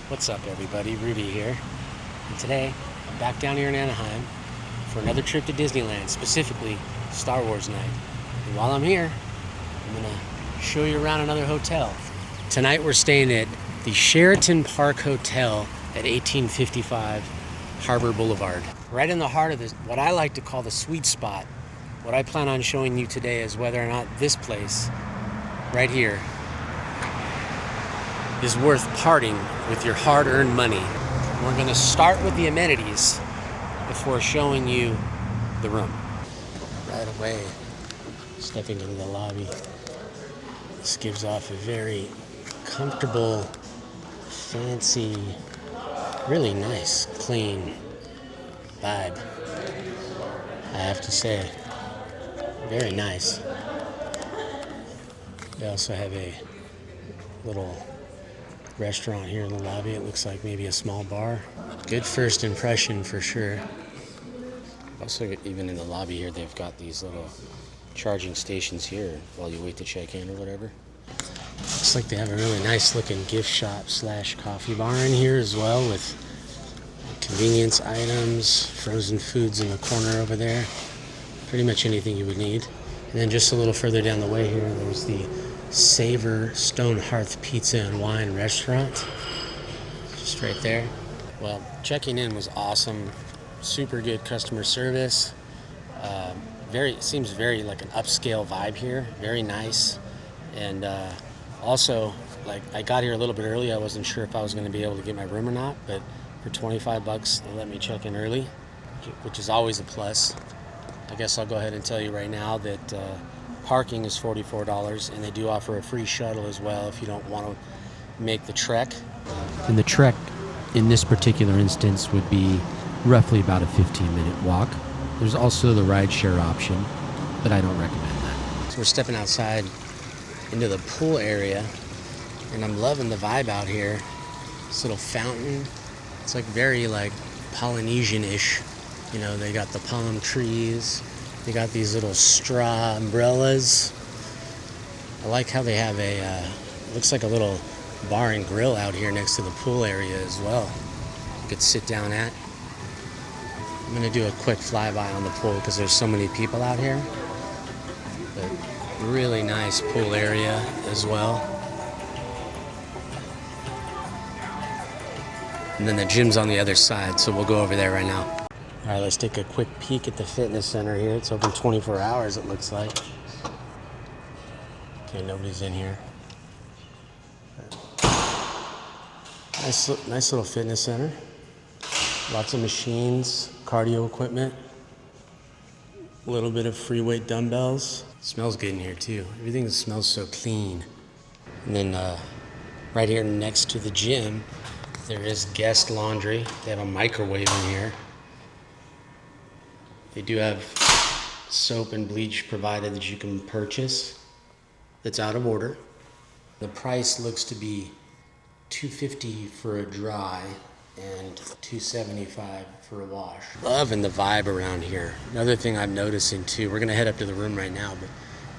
What's up, everybody? Rudy here. And today, I'm back down here in Anaheim for another trip to Disneyland, specifically Star Wars night. And while I'm here, I'm gonna show you around another hotel. Tonight we're staying at the Sheraton Park Hotel at 1855 Harbor Boulevard. Right in the heart of this, what I like to call the sweet spot. What I plan on showing you today is whether or not this place, right here, is worth parting with your hard-earned money. We're gonna start with the amenities before showing you the room. Right away, stepping into the lobby. This gives off a very comfortable, fancy, really nice, clean vibe. I have to say, very nice. They also have a little restaurant here in the lobby. It looks like maybe a small bar. Good first impression for sure. Also, even in the lobby here, they've got these little charging stations here while you wait to check in or whatever. Looks like they have a really nice looking gift shop slash coffee bar in here as well, with convenience items, frozen foods in the corner over there. Pretty much anything you would need. And then just a little further down the way here, there's the Savor Stone Hearth Pizza and Wine Restaurant. Just right there. Well, checking in was awesome. Super good customer service. Seems very like an upscale vibe here. Very nice. And also, like, I got here a little bit early. I wasn't sure if I was going to be able to get my room or not, but for $25 they let me check in early, which is always a plus. I guess I'll go ahead and tell you right now that parking is $44, and they do offer a free shuttle as well if you don't want to make the trek. And the trek in this particular instance would be roughly about a 15-minute walk. There's also the rideshare option, but I don't recommend that. So we're stepping outside into the pool area, and I'm loving the vibe out here. This little fountain, it's like very like Polynesian-ish. You know, they got the palm trees. They got these little straw umbrellas. I like how they have looks like a little bar and grill out here next to the pool area as well. You could sit down at. I'm gonna do a quick flyby on the pool because there's so many people out here. But really nice pool area as well. And then the gym's on the other side, so we'll go over there right now. All right, let's take a quick peek at the fitness center here. It's open 24 hours, it looks like. Okay, nobody's in here. Nice little fitness center. Lots of machines, cardio equipment. A little bit of free weight dumbbells. Smells good in here too. Everything smells so clean. And then right here next to the gym, there is guest laundry. They have a microwave in here. They do have soap and bleach provided that you can purchase that's out of order. The price looks to be $250 for a dry and $275 for a wash. Loving the vibe around here. Another thing I'm noticing too, we're gonna head up to the room right now, but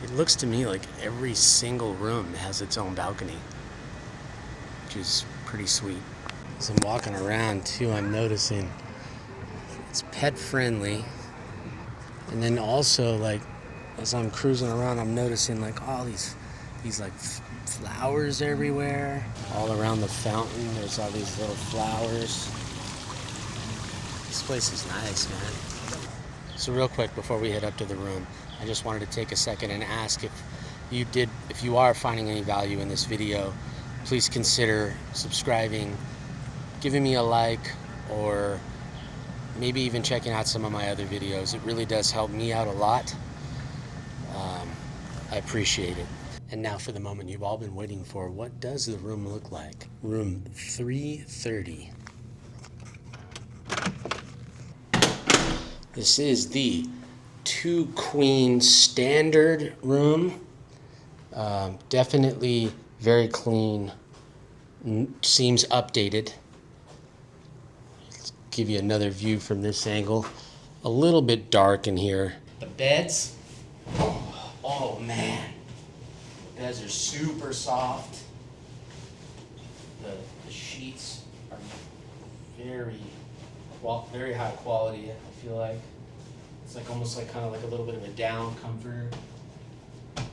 it looks to me like every single room has its own balcony, which is pretty sweet. As I'm walking around too, I'm noticing it's pet friendly. And then also, like, as I'm cruising around, I'm noticing like all these like flowers everywhere. All around the fountain, there's all these little flowers. This place is nice, man. So real quick before we head up to the room, I just wanted to take a second and ask if you are finding any value in this video, please consider subscribing, giving me a like, or maybe even checking out some of my other videos. It really does help me out a lot. I appreciate it. And now for the moment you've all been waiting for. What does the room look like? Room 330. This is the 2-queen standard room. Definitely very clean. Seems updated. Let's give you another view from this angle. A little bit dark in here. The beds, oh man. Beds are super soft. The sheets very high quality. I feel like it's like almost like kind of like a little bit of a down comforter. I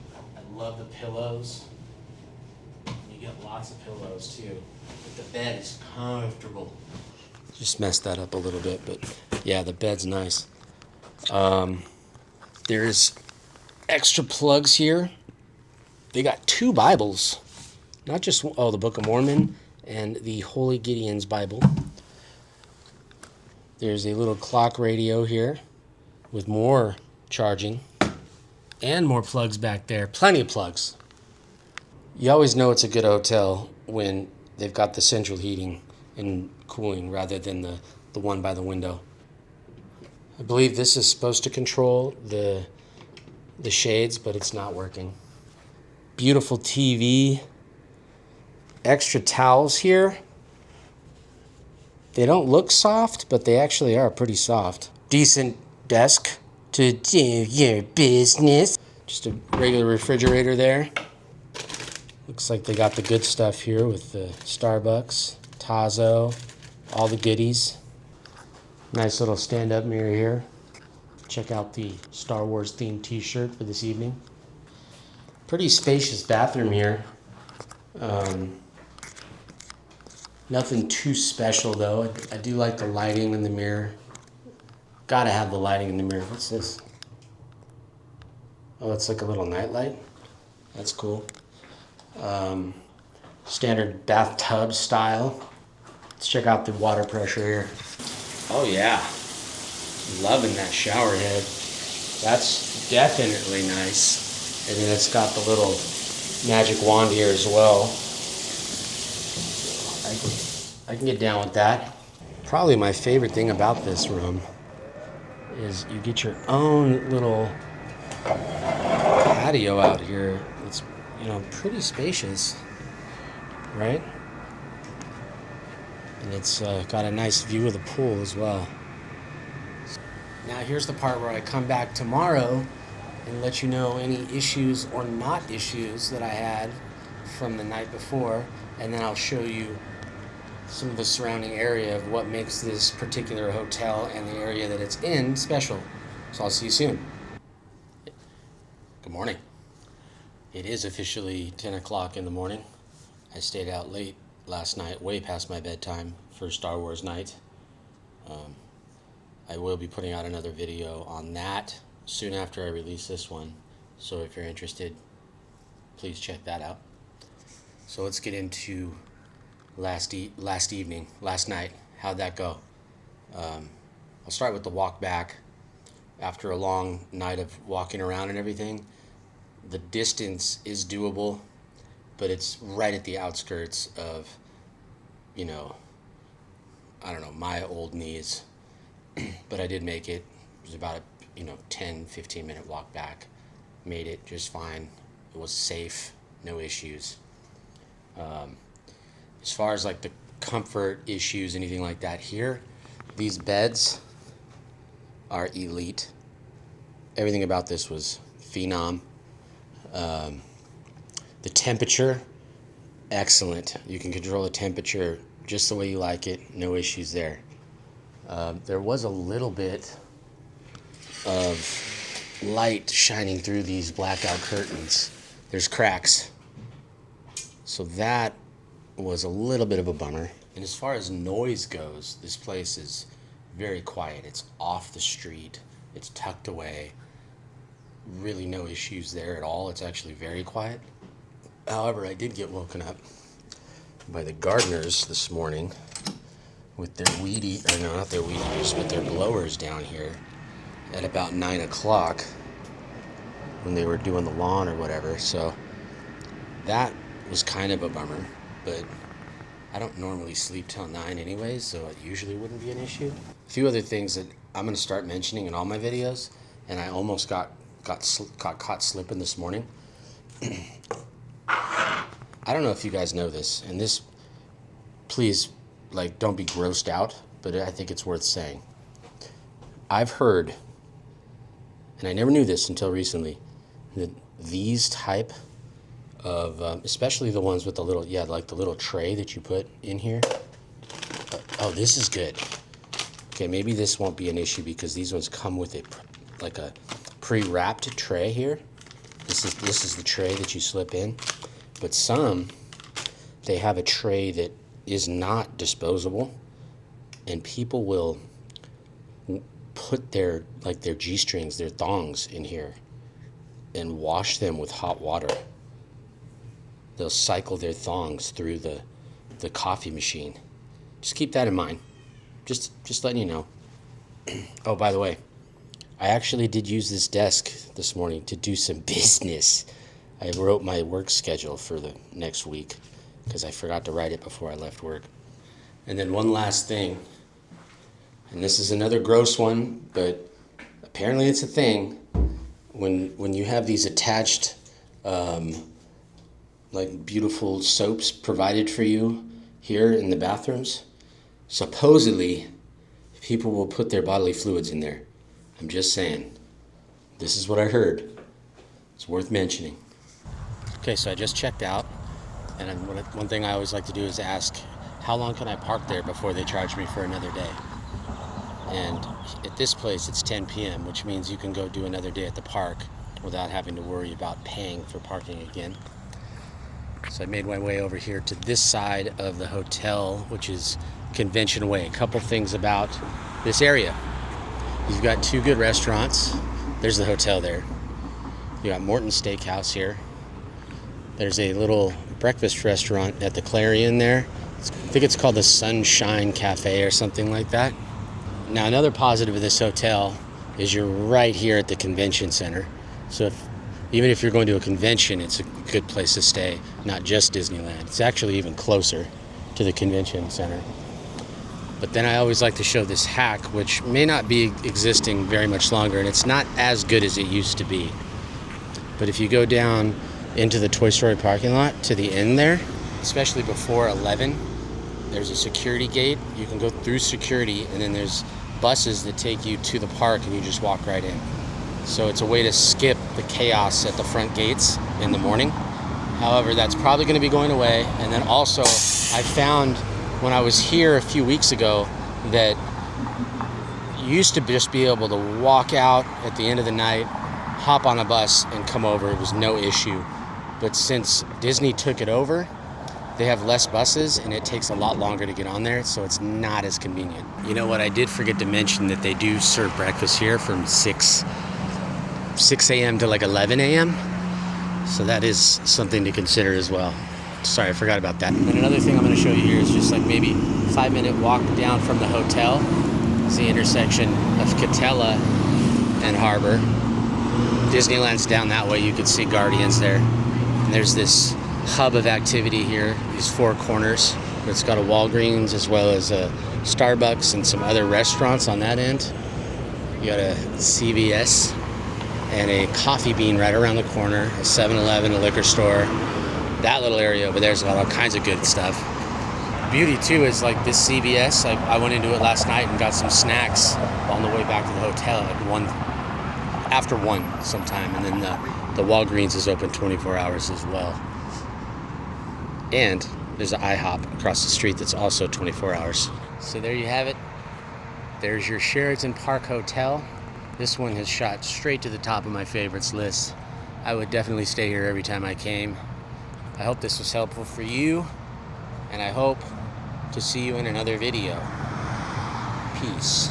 love the pillows. You get lots of pillows too. But the bed is comfortable. Just messed that up a little bit, but yeah, the bed's nice. There's extra plugs here. They got 2 Bibles, not just the Book of Mormon and the Holy Gideon's Bible. There's a little clock radio here with more charging and more plugs back there. Plenty of plugs. You always know it's a good hotel when they've got the central heating and cooling rather than the one by the window. I believe this is supposed to control the shades, but it's not working. Beautiful TV. Extra towels here. They don't look soft, but they actually are pretty soft. Decent desk to do your business. Just a regular refrigerator there. Looks like they got the good stuff here with the Starbucks, Tazo, all the goodies. Nice little stand-up mirror here. Check out the Star Wars themed t-shirt for this evening. Pretty spacious bathroom here. Nothing too special though. I do like the lighting in the mirror. Gotta have the lighting in the mirror. What's this? Oh, it's like a little night light. That's cool. Standard bathtub style. Let's check out the water pressure here. Oh yeah. Loving that shower head. That's definitely nice. And then it's got the little magic wand here as well. I can get down with that. Probably my favorite thing about this room is you get your own little patio out here. It's, pretty spacious, right? And it's got a nice view of the pool as well. Now here's the part where I come back tomorrow and let you know any issues or not issues that I had from the night before, and then I'll show you some of the surrounding area of what makes this particular hotel and the area that it's in special. So I'll see you soon. Good morning. It is officially 10 o'clock in the morning. I stayed out late last night, way past my bedtime for Star Wars night. I will be putting out another video on that soon after I release this one. So if you're interested, please check that out. So let's get into last night. How'd that go? I'll start with the walk back. After a long night of walking around and everything, the distance is doable, but it's right at the outskirts of, my old knees. But I did make it. It was about a 10-15 minute walk back. Made it just fine. It was safe, no issues. As far as like the comfort issues, anything like that here, these beds are elite. Everything about this was phenom. The temperature, excellent. You can control the temperature just the way you like it. No issues there. There was a little bit of light shining through these blackout curtains. There's cracks. So that was a little bit of a bummer. And as far as noise goes, this place is very quiet. It's off the street. It's tucked away. Really no issues there at all. It's actually very quiet. However, I did get woken up by the gardeners this morning with their not their weed eaters, but their blowers down here at about 9 o'clock when they were doing the lawn or whatever. So that was kind of a bummer, but I don't normally sleep till 9 anyways, so it usually wouldn't be an issue. A few other things that I'm going to start mentioning in all my videos, and I almost got caught slipping this morning. I don't know if you guys know this, and this, please, don't be grossed out, but I think it's worth saying. I've heard, and I never knew this until recently, that these type of, especially the ones with the little, the little tray that you put in here, Oh, this is good. Okay, maybe this won't be an issue because these ones come with like a pre-wrapped tray here. This is the tray that you slip in. But some, they have a tray that is not disposable, and people will put their G-strings, their thongs in here and wash them with hot water. They'll cycle their thongs through the coffee machine. Just keep that in mind. Just letting you know. Oh, by the way, I actually did use this desk this morning to do some business. I wrote my work schedule for the next week because I forgot to write it before I left work. And then one last thing, and this is another gross one, but apparently it's a thing. When you have these attached like beautiful soaps provided for you here in the bathrooms, supposedly people will put their bodily fluids in there. I'm just saying. This is what I heard. It's worth mentioning. Okay, so I just checked out, and one thing I always like to do is ask, how long can I park there before they charge me for another day? And at this place, it's 10 p.m., which means you can go do another day at the park without having to worry about paying for parking again. So I made my way over here to this side of the hotel, which is Convention Way. A couple things about this area. You've got two good restaurants. There's the hotel there. You got Morton's Steakhouse here. There's a little breakfast restaurant at the Clarion there. I think it's called the Sunshine Cafe or something like that. Now, another positive of this hotel is you're right here at the convention center. So even if you're going to a convention, it's a good place to stay, not just Disneyland. It's actually even closer to the convention center. But then I always like to show this hack, which may not be existing very much longer, and it's not as good as it used to be. But if you go down into the Toy Story parking lot to the end there, especially before 11, there's a security gate. You can go through security, and then there's buses that take you to the park, and you just walk right in. So it's a way to skip the chaos at the front gates in the morning. However, that's probably going to be going away. And then also, I found when I was here a few weeks ago that you used to just be able to walk out at the end of the night, hop on a bus, and come over. It was no issue. But since Disney took it over, they have less buses, and it takes a lot longer to get on there, so it's not as convenient. You know what? I did forget to mention that they do serve breakfast here from 6 a.m. to like 11 a.m. So that is something to consider as well. Sorry, I forgot about that. And another thing I'm going to show you here is just like maybe 5-minute walk down from the hotel. It's the intersection of Katella and Harbor. Disneyland's down that way. You can see Guardians there. And there's this hub of activity here, these four corners. It's got a Walgreens as well as a Starbucks and some other restaurants on that end. You got a CVS and a Coffee Bean right around the corner, a 7-Eleven, a liquor store. That little area over there's got all kinds of good stuff. Beauty too is like this CVS, I went into it last night and got some snacks on the way back to the hotel after 1 sometime, and then the Walgreens is open 24 hours as well. And there's an IHOP across the street that's also 24 hours. So there you have it. There's your Sheraton Park Hotel. This one has shot straight to the top of my favorites list. I would definitely stay here every time I came. I hope this was helpful for you, and I hope to see you in another video. Peace.